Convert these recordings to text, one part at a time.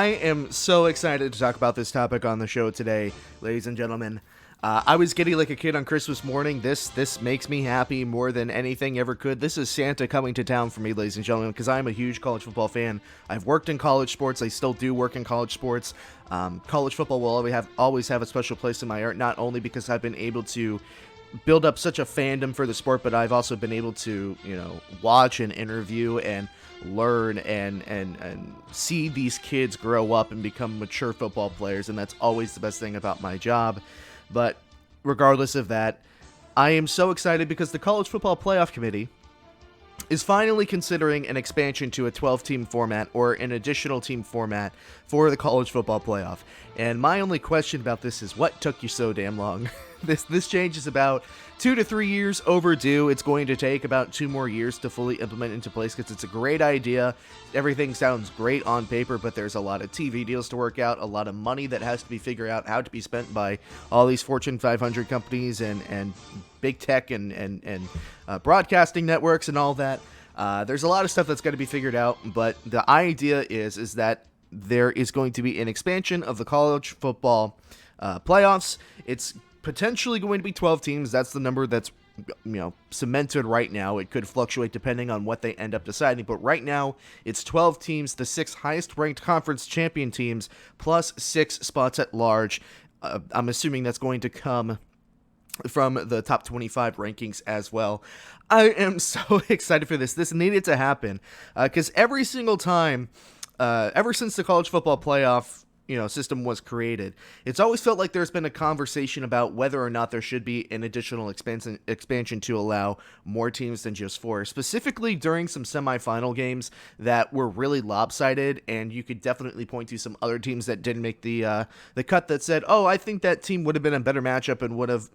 I am so excited to talk about this topic on the show today, ladies and gentlemen. I was giddy like a kid on Christmas morning. This makes me happy more than anything ever could. This is Santa coming to town for me, ladies and gentlemen, because I'm a huge college football fan. I've worked in college sports. I still do work in college sports. College football will always have a special place in my heart, not only because I've been able to build up such a fandom for the sport, but I've also been able to, watch and interview and learn and see these kids grow up and become mature football players, and that's always the best thing about my job. But regardless of that, I am so excited because the College Football Playoff Committee is finally considering an expansion to a 12-team format or an additional team format for the College Football Playoff. And my only question about this is, what took you so damn long? This change is about 2 to 3 years overdue. It's going to take about 2 more years to fully implement into place because it's a great idea. Everything sounds great on paper, but there's a lot of TV deals to work out, a lot of money that has to be figured out how to be spent by all these Fortune 500 companies and big tech and broadcasting networks and all that. There's a lot of stuff that's got to be figured out, but the idea is that there is going to be an expansion of the college football playoffs. It's potentially going to be 12 teams. That's the number that's cemented right now. It could fluctuate depending on what they end up deciding, but right now it's 12 teams, the 6 highest ranked conference champion teams, plus 6 spots at large. I'm assuming that's going to come from the top 25 rankings as well. I am so excited for this. This needed to happen because every single time, ever since the college football playoff system was created, it's always felt like there's been a conversation about whether or not there should be an additional expansion to allow more teams than just 4, specifically during some semifinal games that were really lopsided, and you could definitely point to some other teams that didn't make the cut that said, oh, I think that team would have been a better matchup and would have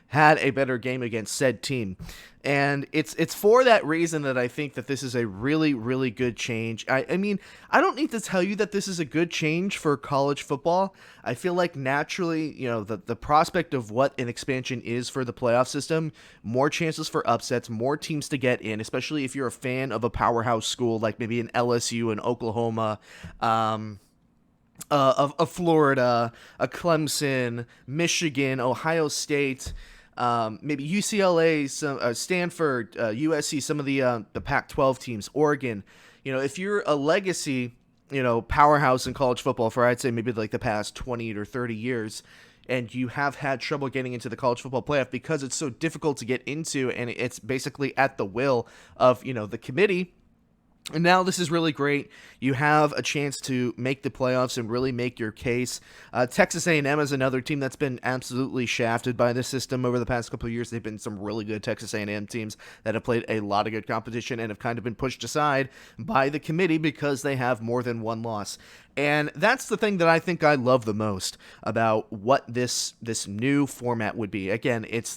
had a better game against said team. And it's for that reason that I think that this is a really, really good change. I mean, I don't need to tell you that this is a good change for college football. I feel like naturally, the prospect of what an expansion is for the playoff system, more chances for upsets, more teams to get in, especially if you're a fan of a powerhouse school like maybe an LSU, an Oklahoma, of Florida, a Clemson, Michigan, Ohio State, maybe UCLA, some Stanford, USC, some of the Pac-12 teams, Oregon. If you're a legacy, powerhouse in college football for, I'd say, maybe like the past 20 or 30 years, and you have had trouble getting into the college football playoff because it's so difficult to get into, and it's basically at the will of, the committee. And now this is really great. You have a chance to make the playoffs and really make your case. Texas A&M is another team that's been absolutely shafted by the system over the past couple of years. They've been some really good Texas A&M teams that have played a lot of good competition and have kind of been pushed aside by the committee because they have more than one loss. And that's the thing that I think I love the most about what this new format would be. Again, it's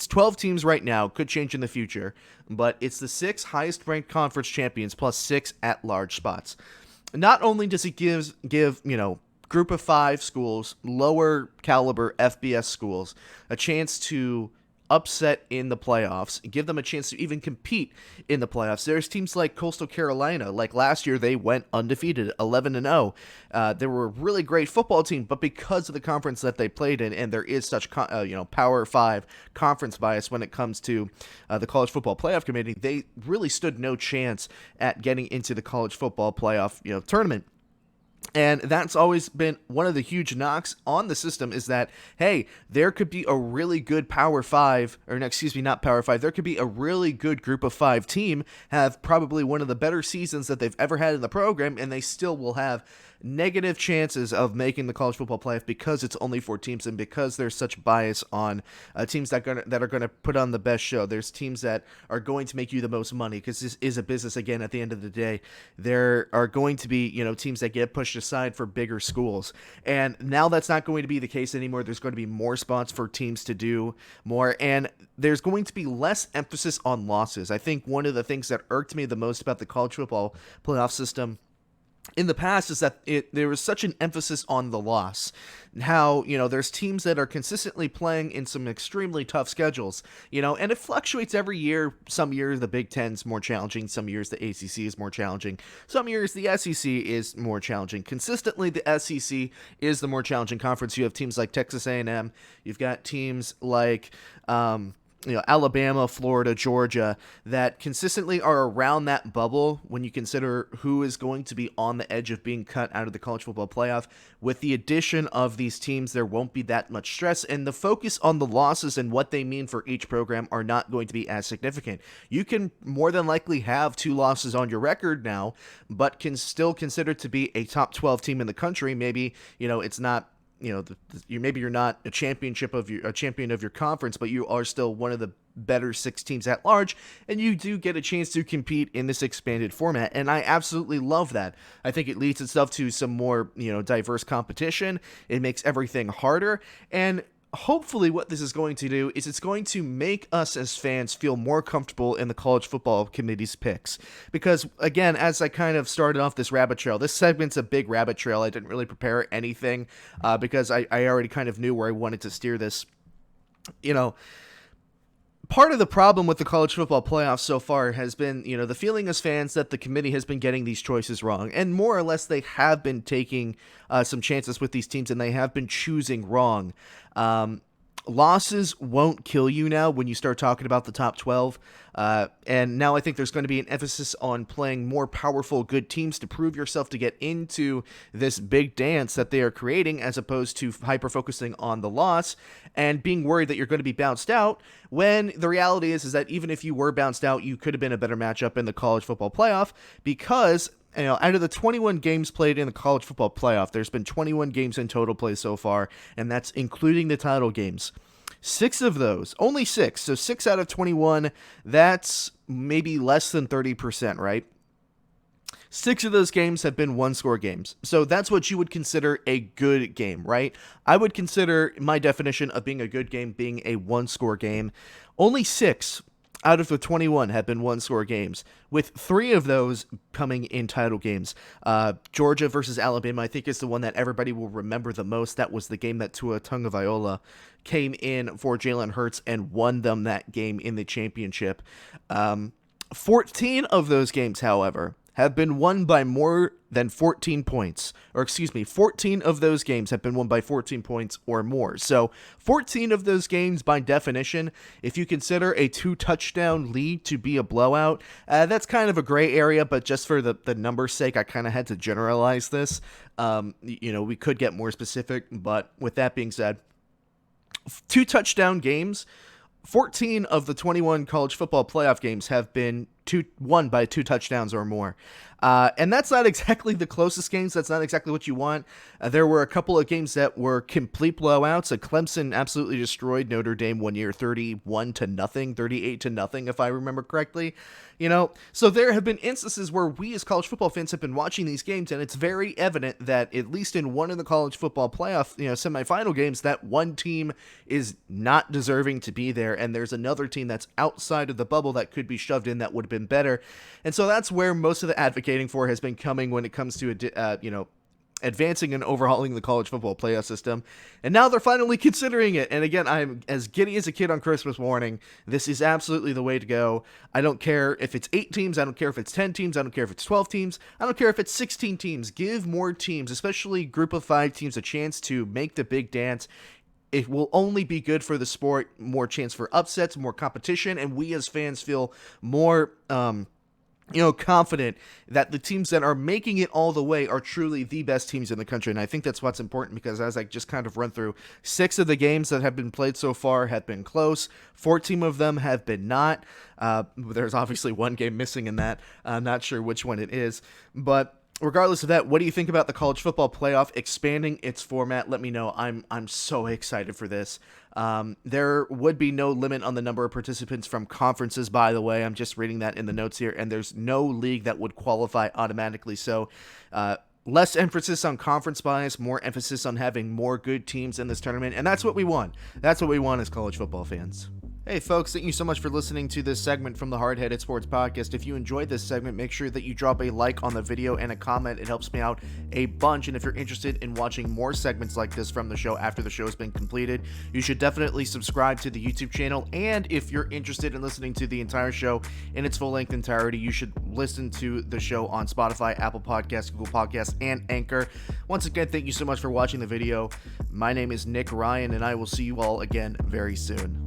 12 teams right now, could change in the future, but it's the 6 highest ranked conference champions plus 6 at-large spots. Not only does it give group of 5 schools, lower caliber FBS schools, a chance to upset in the playoffs, give them a chance to even compete in the playoffs. There's teams like Coastal Carolina, like last year they went undefeated, 11-0. They were a really great football team, but because of the conference that they played in, and there is such Power 5 conference bias when it comes to the College Football Playoff Committee, they really stood no chance at getting into the College Football Playoff tournament. And that's always been one of the huge knocks on the system is that, hey, there could be a really good Power 5, or no, excuse me, not Power 5, there could be a really good group of 5 team, have probably one of the better seasons that they've ever had in the program, and they still will have negative chances of making the college football playoff because it's only 4 teams and because there's such bias on teams that are going to put on the best show. There's teams that are going to make you the most money because this is a business. Again, at the end of the day, there are going to be teams that get pushed aside for bigger schools, and now that's not going to be the case anymore. There's going to be more spots for teams to do more, and there's going to be less emphasis on losses. I think one of the things that irked me the most about the college football playoff system in the past is that there was such an emphasis on the loss. How, there's teams that are consistently playing in some extremely tough schedules, and it fluctuates every year. Some years the Big Ten's more challenging, some years the ACC is more challenging, some years the SEC is more challenging. Consistently, the SEC is the more challenging conference. You have teams like Texas A&M, you've got teams like, Alabama, Florida, Georgia, that consistently are around that bubble when you consider who is going to be on the edge of being cut out of the college football playoff. With the addition of these teams, there won't be that much stress, and the focus on the losses and what they mean for each program are not going to be as significant. You can more than likely have 2 losses on your record now, but can still consider to be a top 12 team in the country. Maybe, it's not, maybe you're not a champion of your conference, but you are still one of the better 6 teams at large, and you do get a chance to compete in this expanded format. And I absolutely love that. I think it leads itself to some more, diverse competition. It makes everything harder, and hopefully what this is going to do is it's going to make us as fans feel more comfortable in the college football committee's picks. Because, again, as I kind of started off this rabbit trail, this segment's a big rabbit trail. I didn't really prepare anything because I already kind of knew where I wanted to steer this. Part of the problem with the college football playoffs so far has been, the feeling as fans that the committee has been getting these choices wrong. And more or less, they have been taking some chances with these teams, and they have been choosing wrong. Losses won't kill you now when you start talking about the top 12. And now I think there's going to be an emphasis on playing more powerful, good teams to prove yourself to get into this big dance that they are creating, as opposed to hyper-focusing on the loss and being worried that you're going to be bounced out, when the reality is that even if you were bounced out, you could have been a better matchup in the college football playoff, because out of the 21 games played in the college football playoff, there's been 21 games in total play so far, and that's including the title games. 6 of those, only 6, so 6 out of 21, that's maybe less than 30%, right? 6 of those games have been one-score games. So that's what you would consider a good game, right? I would consider my definition of being a good game being a one-score game. Only 6 out of the 21 have been one-score games, with 3 of those coming in title games. Georgia versus Alabama, I think, is the one that everybody will remember the most. That was the game that Tua Tagovailoa came in for Jalen Hurts and won them that game in the championship. 14 of those games, however, have been won by more than 14 points. 14 of those games have been won by 14 points or more. So 14 of those games, by definition, if you consider a 2-touchdown lead to be a blowout, that's kind of a gray area, but just for the number's sake, I kind of had to generalize this. We could get more specific, but with that being said, 2-touchdown games, 14 of the 21 college football playoff games have been won by 2 touchdowns or more. And that's not exactly the closest games. That's not exactly what you want. There were a couple of games that were complete blowouts. Clemson absolutely destroyed Notre Dame one year, 38-0, if I remember correctly. So there have been instances where we as college football fans have been watching these games, and it's very evident that at least in one of the college football playoff, semifinal games, that one team is not deserving to be there, and there's another team that's outside of the bubble that could be shoved in that would have been better. And so that's where most of the advocating for has been coming when it comes to advancing and overhauling the college football playoff system. And now they're finally considering it. And again, I'm as giddy as a kid on Christmas morning. This is absolutely the way to go. I don't care if it's 8 teams. I don't care if it's 10 teams. I don't care if it's 12 teams. I don't care if it's 16 teams. Give more teams, especially group of 5 teams, a chance to make the big dance. It will only be good for the sport, more chance for upsets, more competition, and we as fans feel more confident that the teams that are making it all the way are truly the best teams in the country. And I think that's what's important, because as I just kind of run through, 6 of the games that have been played so far have been close. 14 of them have been not. There's obviously one game missing in that. I'm not sure which one it is, but regardless of that, what do you think about the college football playoff expanding its format? Let me know. I'm so excited for this. There would be no limit on the number of participants from conferences, by the way. I'm just reading that in the notes here, and there's no league that would qualify automatically. So, less emphasis on conference bias, more emphasis on having more good teams in this tournament, and that's what we want. That's what we want as college football fans. Hey folks, thank you so much for listening to this segment from the Hard-Headed Sports Podcast. If you enjoyed this segment, make sure that you drop a like on the video and a comment. It helps me out a bunch. And if you're interested in watching more segments like this from the show after the show has been completed, you should definitely subscribe to the YouTube channel. And if you're interested in listening to the entire show in its full-length entirety, you should listen to the show on Spotify, Apple Podcasts, Google Podcasts, and Anchor. Once again, thank you so much for watching the video. My name is Nick Ryan, and I will see you all again very soon.